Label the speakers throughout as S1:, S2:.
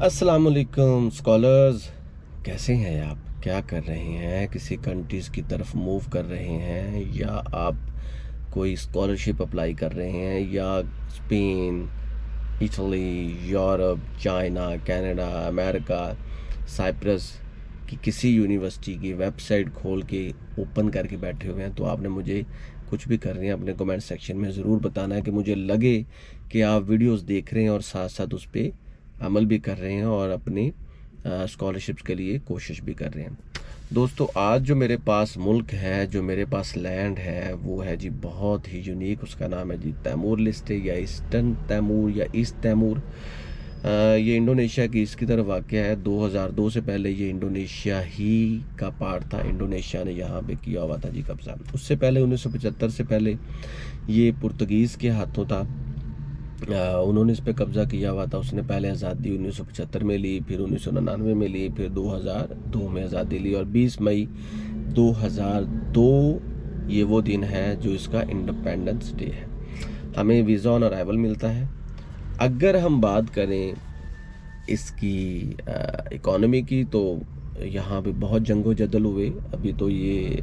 S1: अस्सलाम वालेकुम स्कॉलर्स, कैसे हैं आप? क्या कर रहे हैं? किसी कंट्रीज़ की तरफ मूव कर रहे हैं या आप कोई स्कॉलरशिप अप्लाई कर रहे हैं या Spain, Italy, Europe, China, Canada, America, Cyprus की किसी यूनिवर्सिटी की वेबसाइट खोल के ओपन करके बैठे हुए हैं? तो आपने मुझे कुछ भी कर रहे हैं अपने कमेंट सेक्शन में ज़रूर बताना है कि मुझे लगे कि आप वीडियोस देख रहे हैं और साथ साथ उस पर अमल भी कर रहे हैं और अपनी स्कॉलरशिप्स के लिए कोशिश भी कर रहे हैं। दोस्तों, आज जो मेरे पास मुल्क है, जो मेरे पास लैंड है, वो है जी बहुत ही यूनिक। उसका नाम है जी तैमूर लिस्टे या ईस्टर्न तैमूर या ईस्ट तैमूर। ये इंडोनेशिया की इसकी तरफ वाक़ है। 2002 से पहले ये इंडोनेशिया ही का पार्ट था। इंडोनेशिया ने यहाँ पे किया हुआ था जी कब्ज़ा। उससे पहले 1975 से पहले ये पुर्तगीज़ के हाथों था। उन्होंने इस पे कब्ज़ा किया हुआ था। उसने पहले आज़ादी 1975 में ली, फिर 1999 में ली, फिर 2002 में आज़ादी ली और 20 मई 2002 ये वो दिन है जो इसका इंडिपेंडेंस डे है। हमें वीज़ा ऑन अराइवल मिलता है। अगर हम बात करें इसकी इकोनॉमी की, तो यहाँ पे बहुत जंगो जदल हुए। अभी तो ये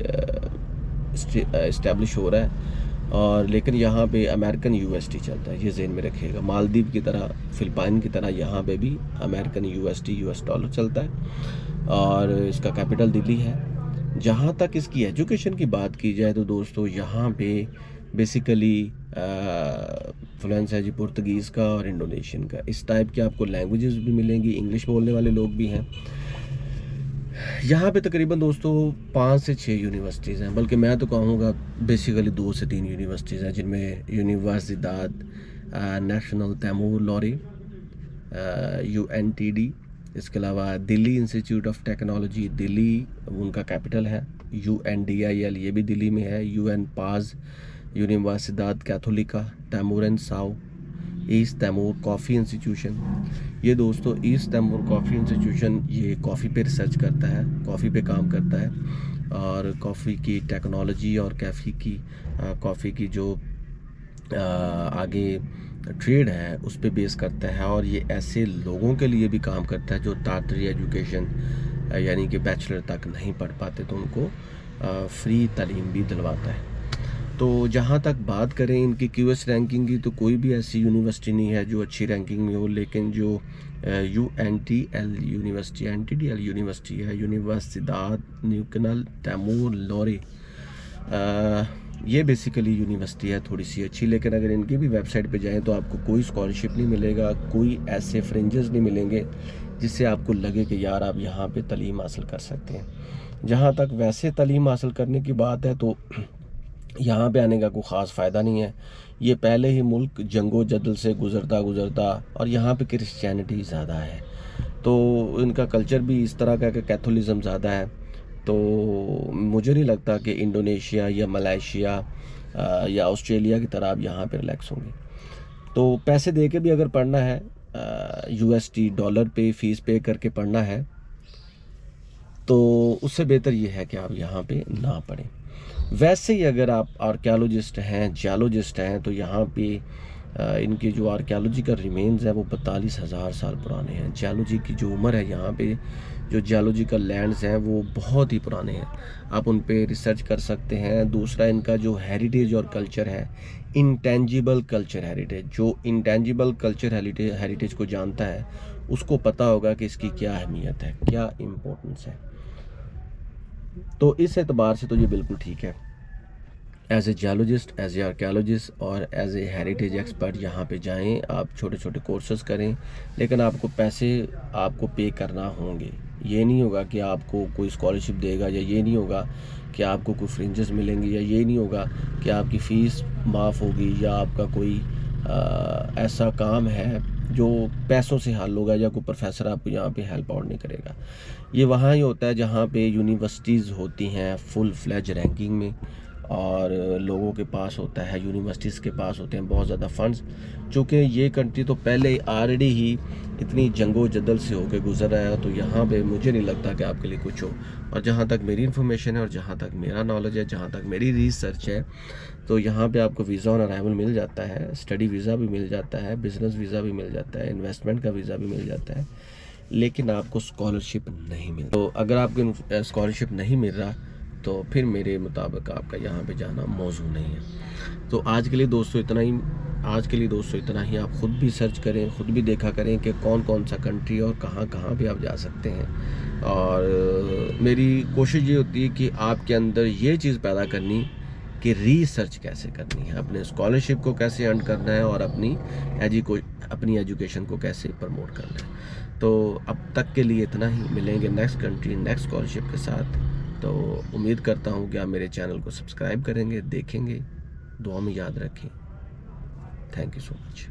S1: इस्टेब्लिश हो रहा है और लेकिन यहाँ पे अमेरिकन यूएसडी चलता है, ये ज़हन में रखिएगा। मालदीव की तरह, फिलिपाइन की तरह यहाँ पे भी अमेरिकन यूएसडी यूएस डॉलर चलता है और इसका कैपिटल दिल्ली है। जहाँ तक इसकी एजुकेशन की बात की जाए तो दोस्तों, यहाँ पे बेसिकली फ्लुएंस है जी पुर्तगीज़ का और इंडोनेशियन का। इस टाइप के आपको लैंग्वेजेस भी मिलेंगी, इंग्लिश बोलने वाले लोग भी हैं। यहाँ पे तकरीबन दोस्तों 5 से 6 यूनिवर्सिटीज़ हैं, बल्कि मैं तो कहूँगा बेसिकली 2 से 3 यूनिवर्सिटीज़ हैं, जिनमें यूनिवर्सिदाद नेशनल तैमूर लॉरी UNTD, इसके अलावा Delhi institute of technology Delhi उनका कैपिटल है। UNDIL ये भी दिल्ली में है। UN पाज यूनिवर्सिदाद कैथोलिका तैमूर एंड साउ, ईस्ट तैमूर कॉफ़ी इंस्टीट्यूशन। ये दोस्तों ईस्ट तैमूर कॉफ़ी इंस्टीट्यूशन ये कॉफ़ी पे रिसर्च करता है, कॉफ़ी पे काम करता है और कॉफ़ी की टेक्नोलॉजी और कॉफ़ी की जो आगे ट्रेड है उस पे बेस करता है। और ये ऐसे लोगों के लिए भी काम करता है जो टाटरी एजुकेशन यानी कि बैचलर तक नहीं पढ़ पाते, तो उनको फ्री तालीम भी दिलवाता है। तो जहाँ तक बात करें इनकी QS रैंकिंग की, तो कोई भी ऐसी यूनिवर्सिटी नहीं है जो अच्छी रैंकिंग में हो, लेकिन जो UNTL यूनिवर्सिटी NTDL यूनिवर्सिटी है, यूनिवर्सिदाद न्यूकनल तैमूर लॉरी, ये बेसिकली यूनिवर्सिटी है थोड़ी सी अच्छी। लेकिन अगर इनकी भी वेबसाइट पे जाएं तो आपको कोई स्कॉलरशिप नहीं मिलेगा, कोई ऐसे फ्रिंजेस नहीं मिलेंगे जिससे आपको लगे कि यार आप यहाँ पे तालीम हासिल कर सकते हैं। जहाँ तक वैसे तालीम हासिल करने की बात है तो यहाँ पे आने का कोई ख़ास फ़ायदा नहीं है। ये पहले ही मुल्क जंगो जदल से गुज़रता और यहाँ पे क्रिश्चियनिटी ज़्यादा है, तो इनका कल्चर भी इस तरह का कि कैथोलिज़म ज़्यादा है। तो मुझे नहीं लगता कि इंडोनेशिया या मलेशिया या ऑस्ट्रेलिया की तरह आप यहाँ पे रिलैक्स होंगे। तो पैसे दे के भी अगर पढ़ना है, USD डॉलर पे फ़ीस पे करके पढ़ना है, तो उससे बेहतर ये है कि आप यहाँ पे ना पढ़ें। वैसे ही अगर आप आर्कियोलॉजिस्ट हैं, जियोलॉजिस्ट हैं, तो यहाँ पे इनके जो आर्कियोलॉजी का रिमेन्स है वो 42,000 साल पुराने हैं। जियोलॉजी की जो उम्र है यहाँ पे, जो जियोलॉजिकल लैंड्स हैं वो बहुत ही पुराने हैं, आप उन पे रिसर्च कर सकते हैं। दूसरा, इनका जो हेरिटेज और कल्चर है, इंटेंजिबल कल्चर हेरिटेज, जो इंटेंजिबल कल्चर हेरिटेज को जानता है उसको पता होगा कि इसकी क्या अहमियत है, क्या इम्पोर्टेंस है। तो इस एतबार से तो ये बिल्कुल ठीक है। As a geologist, as a archaeologist और एज ए हेरिटेज एक्सपर्ट यहाँ पे जाएं, आप छोटे छोटे कोर्सेज करें, लेकिन आपको पैसे आपको पे करना होंगे। ये नहीं होगा कि आपको कोई स्कॉलरशिप देगा, या ये नहीं होगा कि आपको कोई फ्रिंजेस मिलेंगे, या ये नहीं होगा कि आपकी फ़ीस माफ़ होगी, या आपका कोई ऐसा काम है जो पैसों से हल होगा, या कोई प्रोफेसर आपको यहाँ पे हेल्प आउट नहीं करेगा। ये वहाँ ही होता है जहाँ पे यूनिवर्सिटीज़ होती हैं फुल फ्लेज रैंकिंग में और लोगों के पास होता है, यूनिवर्सिटीज़ के पास होते हैं बहुत ज़्यादा फंड्स। चूँकि ये कंट्री तो पहले ऑलरेडी ही इतनी जंगो जदल से होकर गुजर रहा है, तो यहाँ पे मुझे नहीं लगता कि आपके लिए कुछ हो। और जहाँ तक मेरी इन्फॉर्मेशन है और जहाँ तक मेरा नॉलेज है, जहाँ तक मेरी रिसर्च है, तो यहाँ पे आपको वीज़ा ऑन अराइवल मिल जाता है, स्टडी वीज़ा भी मिल जाता है, बिज़नेस वीज़ा भी मिल जाता है, इन्वेस्टमेंट का वीज़ा भी मिल जाता है। लेकिन आपको स्कॉलरशिप नहीं मिल, तो अगर आपको स्कॉलरशिप नहीं मिल रहा तो फिर मेरे मुताबिक आपका यहाँ पे जाना मौजू नहीं है। तो आज के लिए दोस्तों इतना ही। आप ख़ुद भी सर्च करें, ख़ुद भी देखा करें कि कौन कौन सा कंट्री और कहाँ कहाँ भी आप जा सकते हैं। और मेरी कोशिश ये होती है कि आपके अंदर ये चीज़ पैदा करनी कि रिसर्च कैसे करनी है, अपने स्कॉलरशिप को कैसे अर्न करना है और अपनी एजुकेशन को कैसे प्रमोट करना है। तो अब तक के लिए इतना ही। मिलेंगे नेक्स्ट कंट्री नेक्स्ट स्कॉलरशिप के साथ। तो उम्मीद करता हूँ कि आप मेरे चैनल को सब्सक्राइब करेंगे, देखेंगे, दुआ में याद रखें। Thank you so much.